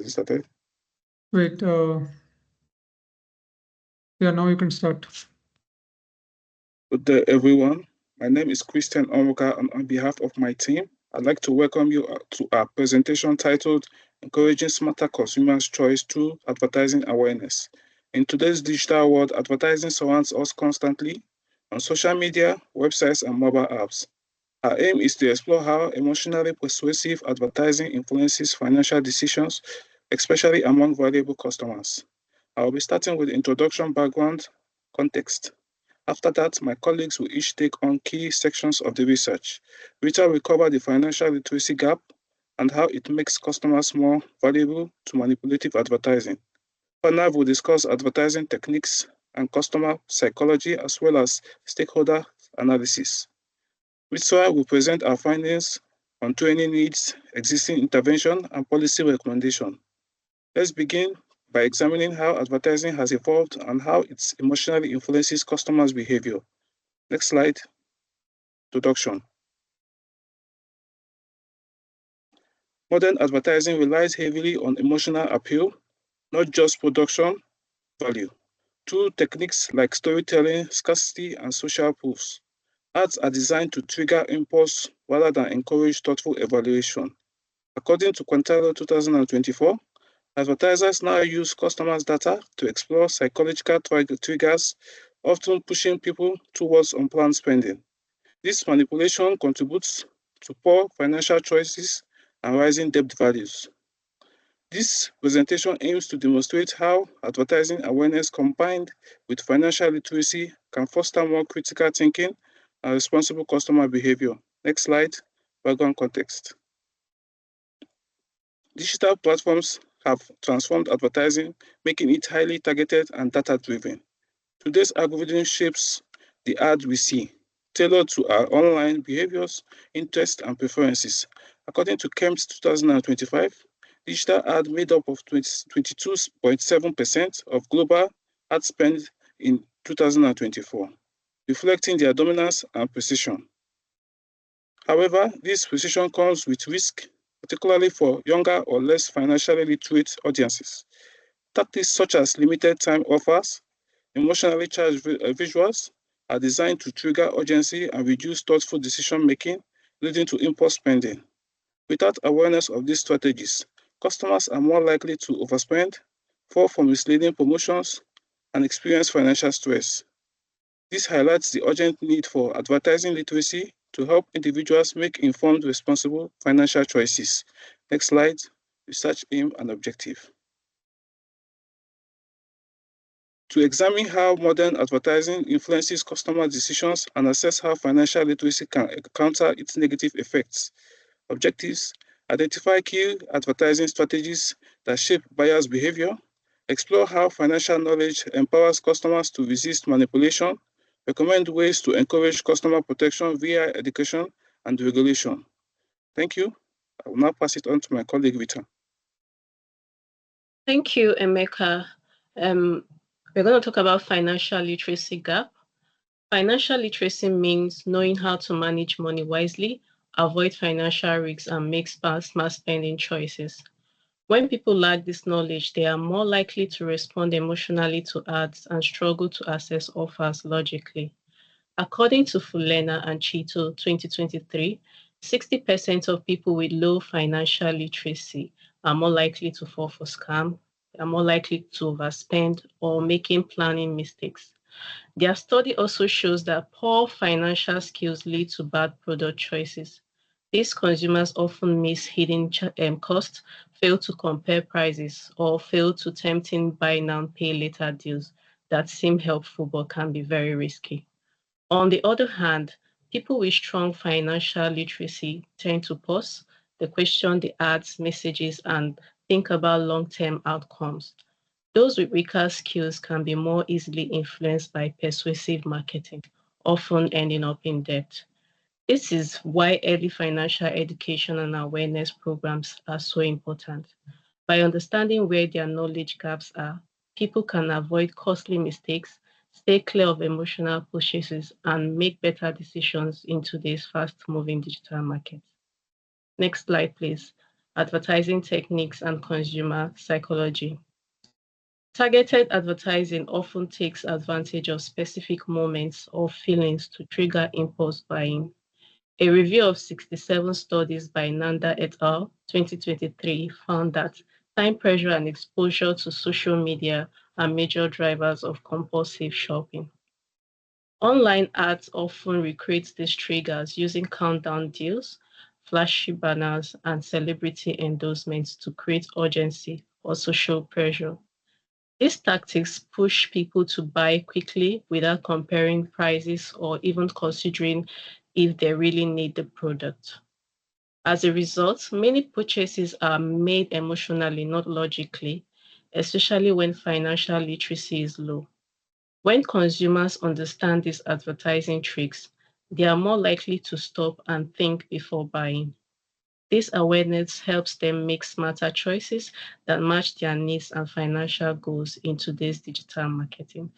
Has it started? Wait, yeah, now you can start. Good day, everyone. My name is Christian Omoka, and on behalf of my team, I'd like to welcome you to our presentation titled Encouraging Smarter Consumers' Choice Through Advertising Awareness. In today's digital world, advertising surrounds us constantly on social media, websites, and mobile apps. Our aim is to explore how emotionally persuasive advertising influences financial decisions, especially among valuable customers. I will be starting with introduction, background, context. After that, my colleagues will each take on key sections of the research. Rita will cover the financial literacy gap and how it makes customers more valuable to manipulative advertising. Pranav will discuss advertising techniques and customer psychology as well as stakeholder analysis. Mitsua will present our findings on training needs, existing intervention, and policy recommendation. Let's begin by examining how advertising has evolved and how it emotionally influences customers' behavior. Next slide. Introduction. Modern advertising relies heavily on emotional appeal, not just production value. Through techniques like storytelling, scarcity, and social proofs, ads are designed to trigger impulse rather than encourage thoughtful evaluation. According to Quintero 2024, advertisers now use customers' data to explore psychological triggers, often pushing people towards unplanned spending. This manipulation contributes to poor financial choices and rising debt values. This presentation aims to demonstrate how advertising awareness combined with financial literacy can foster more critical thinking and responsible customer behavior. Next slide, background context. Digital platforms have transformed advertising, making it highly targeted and data-driven. Today's algorithm shapes the ad we see, tailored to our online behaviors, interests, and preferences. According to KEMS 2025, digital ad made up of 22.7% of global ad spend in 2024, reflecting their dominance and precision. However, this precision comes with risk, particularly for younger or less financially literate audiences. Tactics such as limited time offers, emotionally charged visuals are designed to trigger urgency and reduce thoughtful decision making, leading to impulse spending. Without awareness of these strategies, customers are more likely to overspend, fall for misleading promotions, and experience financial stress. This highlights the urgent need for advertising literacy to help individuals make informed, responsible financial choices. Next slide, research aim and objective. To examine how modern advertising influences customer decisions and assess how financial literacy can counter its negative effects. Objectives: identify key advertising strategies that shape buyers' behavior, explore how financial knowledge empowers customers to resist manipulation, recommend ways to encourage customer protection via education and regulation. Thank you. I will now pass it on to my colleague, Rita. Thank you, Emeka. We're going to talk about financial literacy gap. Financial literacy means knowing how to manage money wisely, avoid financial risks, and make smart spending choices. When people lack this knowledge, they are more likely to respond emotionally to ads and struggle to assess offers logically. According to Fulena and Chito 2023, 60% of people with low financial literacy are more likely to fall for scam, are more likely to overspend or making planning mistakes. Their study also shows that poor financial skills lead to bad product choices. These consumers often miss hidden costs, fail to compare prices, or fail to tempting buy now, pay later deals that seem helpful but can be very risky. On the other hand, people with strong financial literacy tend to pause, they question the ads, messages, and think about long-term outcomes. Those with weaker skills can be more easily influenced by persuasive marketing, often ending up in debt. This is why early financial education and awareness programs are so important. By understanding where their knowledge gaps are, people can avoid costly mistakes, stay clear of emotional purchases, and make better decisions in today's fast-moving digital market. Next slide, please. advertising techniques, and consumer psychology. Targeted advertising often takes advantage of specific moments or feelings to trigger impulse buying. A review of 67 studies by Nanda et al. 2023 found that time pressure and exposure to social media are major drivers of compulsive shopping. Online ads often recreate these triggers using countdown deals, flashy banners, and celebrity endorsements to create urgency or social pressure. These tactics push people to buy quickly without comparing prices or even considering if they really need the product. As a result, many purchases are made emotionally, not logically, especially when financial literacy is low. When consumers understand these advertising tricks, they are more likely to stop and think before buying. This awareness helps them make smarter choices that match their needs and financial goals in today's digital marketing.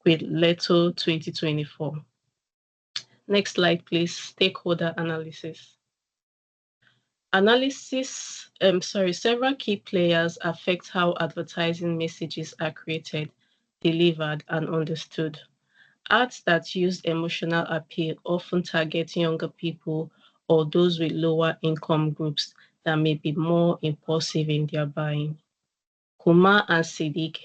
With Leto 2024. Next slide, please. Stakeholder analysis. Several key players affect how advertising messages are created, delivered, and understood. Ads that use emotional appeal often target younger people or those with lower income groups that may be more impulsive in their buying. Kumar and Siddiq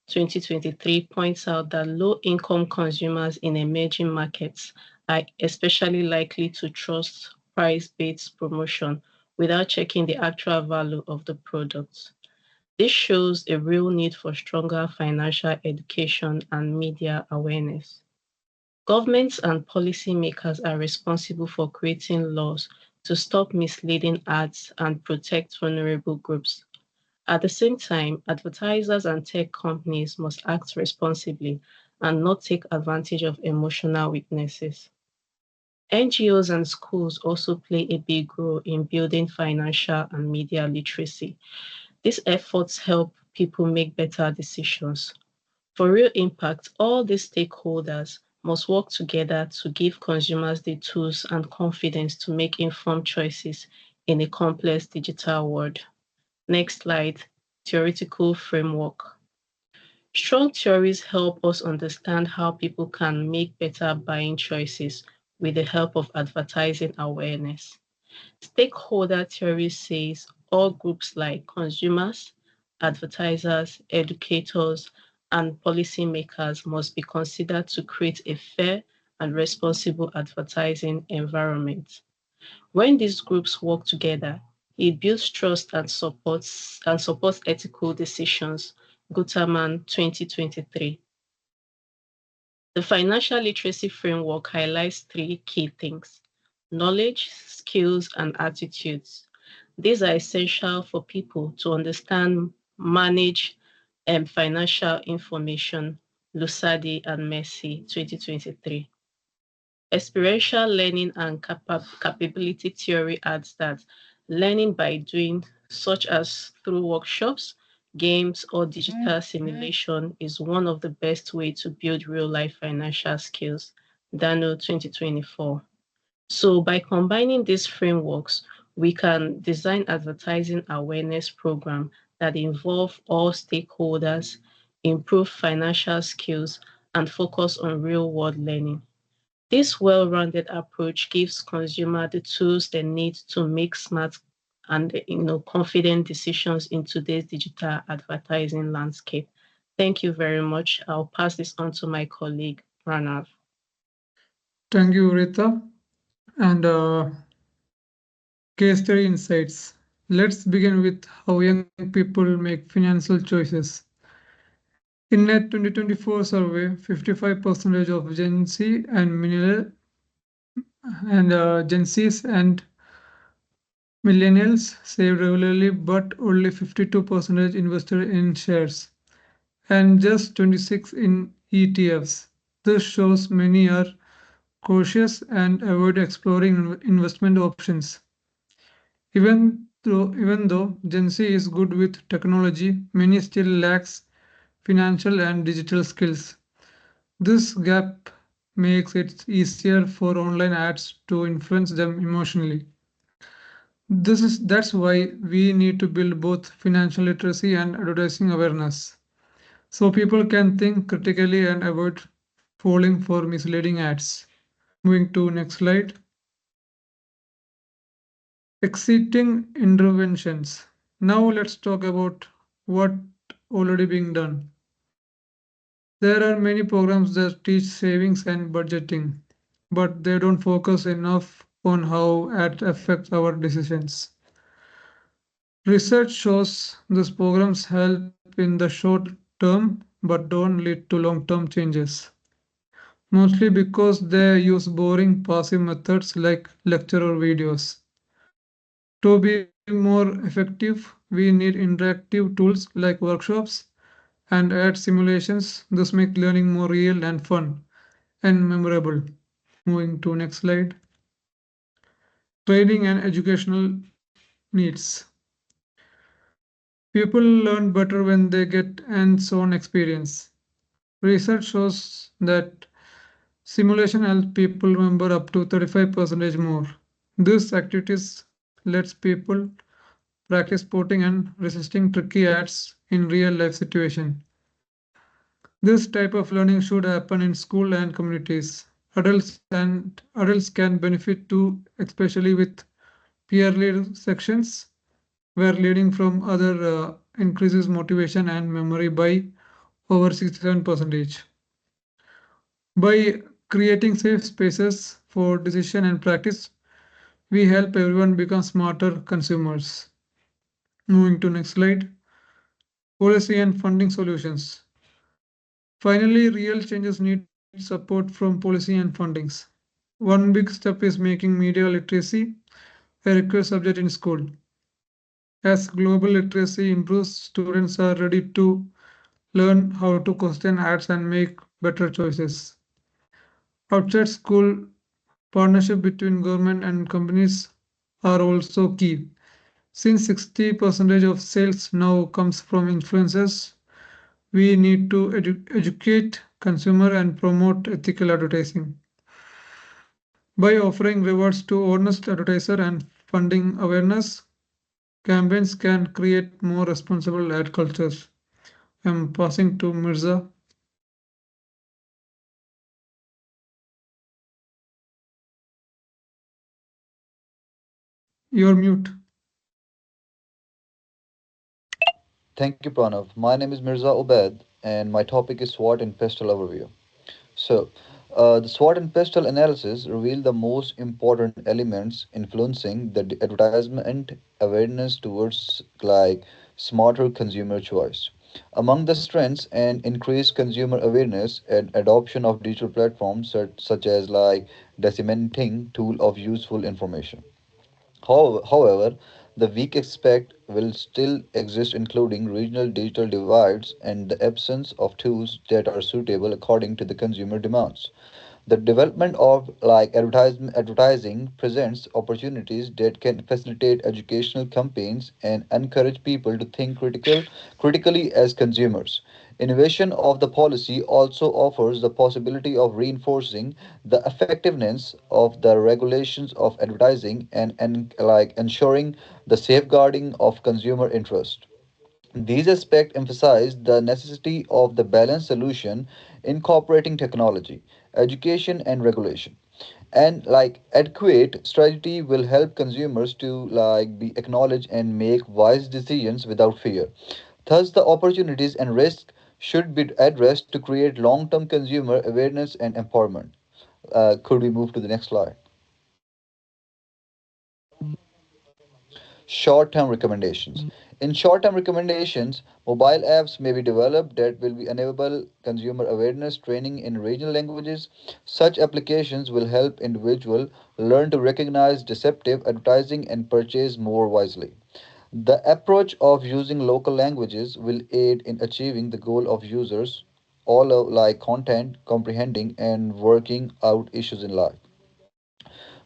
2023 points out that low-income consumers in emerging markets are especially likely to trust price-based promotion without checking the actual value of the product. This shows a real need for stronger financial education and media awareness. Governments and policymakers are responsible for creating laws to stop misleading ads and protect vulnerable groups. At the same time, advertisers and tech companies must act responsibly and not take advantage of emotional weaknesses. NGOs and schools also play a big role in building financial and media literacy. These efforts help people make better decisions. For real impact, all these stakeholders must work together to give consumers the tools and confidence to make informed choices in a complex digital world. Next slide, theoretical framework. Strong theories help us understand how people can make better buying choices with the help of advertising awareness. Stakeholder theory says all groups like consumers, advertisers, educators, and policymakers must be considered to create a fair and responsible advertising environment. When these groups work together, it builds trust and supports ethical decisions. Guterman 2023. The financial literacy framework highlights three key things: knowledge, skills, and attitudes. These are essential for people to understand, manage, financial information. Lusadi and Messi 2023. Experiential learning and capability theory adds that learning by doing, such as through workshops, games, or digital simulation, is one of the best ways to build real-life financial skills. Dano 2024. So by combining these frameworks, we can design advertising awareness programs that involve all stakeholders, improve financial skills, and focus on real-world learning. This well-rounded approach gives consumers the tools they need to make smart and confident decisions in today's digital advertising landscape. Thank you very much. I'll pass this on to my colleague, Pranav. Thank you, Rita. And case study insights. Let's begin with how young people make financial choices. In a 2024 survey, 55% of Gen Z and Gen Zs and millennials save regularly, but only 52% invested in shares and just 26 in ETFs. This shows many are cautious and avoid exploring investment options. Even though Gen Z is good with technology, many still lacks financial and digital skills. This gap makes it easier for online ads to influence them emotionally. That's why we need to build both financial literacy and advertising awareness, so people can think critically and avoid falling for misleading ads. Moving to next slide. Exciting interventions. Now let's talk about what already being done. There are many programs that teach savings and budgeting, but they don't focus enough on how it affects our decisions. Research shows these programs help in the short term but don't lead to long term changes, mostly because they use boring passive methods like lecture or videos. To be more effective, we need interactive tools like workshops and ad simulations. This make learning more real and fun and memorable. Moving to next slide. Training and educational needs. People learn better when they get hands-on experience. Research shows that simulation helps people remember up to 35% more. These activities lets people practice spotting and resisting tricky ads in real life situation. This type of learning should happen in school and communities. Adults can benefit too, especially with peer led sections where learning from other increases motivation and memory by over 67%. By creating safe spaces for decision and practice, we help everyone become smarter consumers. Moving to next slide. Policy and funding solutions. Finally, real changes need support from policy and fundings. One big step is making media literacy a required subject in school. As global literacy improves, students are ready to learn how to question ads and make better choices. Outside school, partnership between government and companies are also key. Since 60% of sales now comes from influencers, we need to educate consumer and promote ethical advertising. By offering rewards to honest advertiser and funding awareness, campaigns can create more responsible ad cultures. I'm passing to Mirza. You're mute. Thank you, Pranav. My name is Mirza Obed, and my topic is SWOT and Pestle Overview. So, the SWOT and Pestle analysis reveal the most important elements influencing the advertisement awareness towards smarter consumer choice. Among the strengths and increased consumer awareness and adoption of digital platforms such as disseminating tool of useful information. However, the weak aspect will still exist, including regional digital divides and the absence of tools that are suitable according to the consumer demands. The development of advertising presents opportunities that can facilitate educational campaigns and encourage people to think critically as consumers. Innovation of the policy also offers the possibility of reinforcing the effectiveness of the regulations of advertising and ensuring the safeguarding of consumer interest. These aspects emphasize the necessity of the balanced solution incorporating technology, education, and regulation. And adequate strategy will help consumers to be acknowledged and make wise decisions without fear. Thus, the opportunities and risks should be addressed to create long-term consumer awareness and empowerment. Could we move to the next slide? Short term recommendations. In short term recommendations, mobile apps may be developed that will be enable consumer awareness training in regional languages. Such applications will help individuals learn to recognize deceptive advertising and purchase more wisely. The approach of using local languages will aid in achieving the goal of users all of content comprehending and working out issues in life.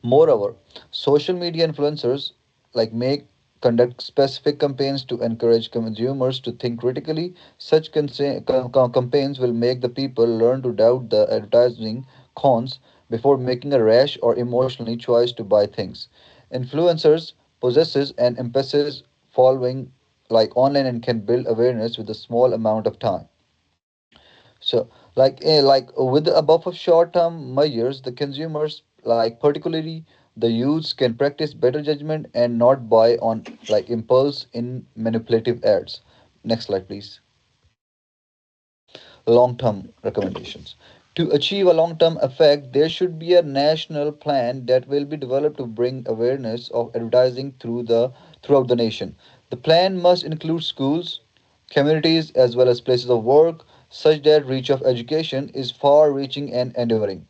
Moreover, social media influencers may conduct specific campaigns to encourage consumers to think critically. Such campaigns will make the people learn to doubt the advertising cons before making a rash or emotionally choice to buy things. Influencers possesses an emphasis following like online and can build awareness with a small amount of time. So, with the above of short-term measures, the consumers, like particularly the youths, can practice better judgment and not buy on like impulse in manipulative ads. Next slide, please. Long-term recommendations. To achieve a long-term effect, there should be a national plan that will be developed to bring awareness of advertising throughout the nation. The plan must include schools, communities, as well as places of work, such that reach of education is far-reaching and enduring.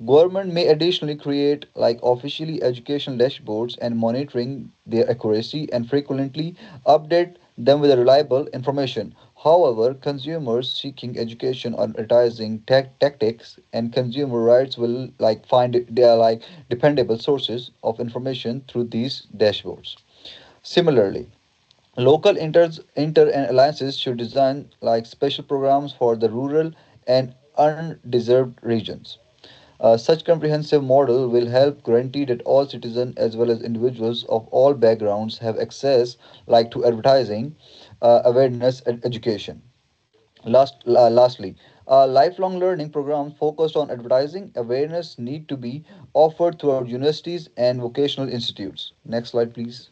Government may additionally create like officially educational dashboards and monitoring their accuracy and frequently update them with reliable information. However, consumers seeking education on advertising tactics and consumer rights will like find they are like dependable sources of information through these dashboards. Similarly, local inter and alliances should design like special programs for the rural and undeserved regions. Such comprehensive model will help guarantee that all citizens as well as individuals of all backgrounds have access like to advertising, awareness and education. Lastly, lifelong learning programs focused on advertising awareness need to be offered throughout universities and vocational institutes. Next slide, please.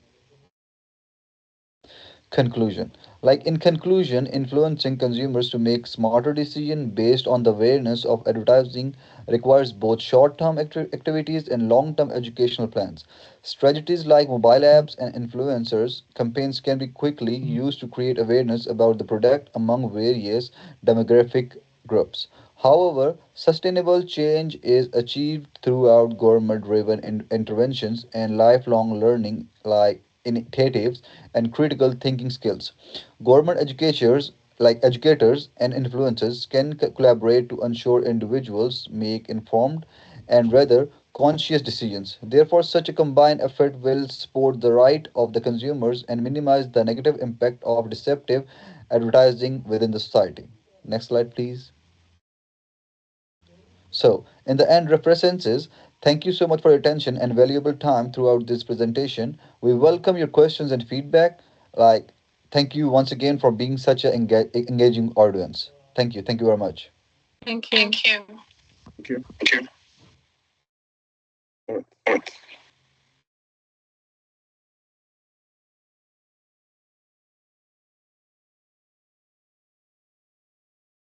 Conclusion. Like in conclusion, influencing consumers to make smarter decisions based on the awareness of advertising requires both short-term activities and long-term educational plans. Strategies like mobile apps and influencers campaigns can be quickly used to create awareness about the product among various demographic groups. However, sustainable change is achieved throughout government-driven interventions and lifelong learning like initiatives and critical thinking skills. Government educators and influencers can collaborate to ensure individuals make informed and rather conscious decisions. Therefore, such a combined effort will support the right of the consumers and minimize the negative impact of deceptive advertising within the society. Next slide, please. So, in the end, references, thank you so much for your attention and valuable time throughout this presentation. We welcome your questions and feedback. Like, thank you once again for being such an engaging audience. Thank you. Thank you very much. Thank you. Thank you. Thank you. All right.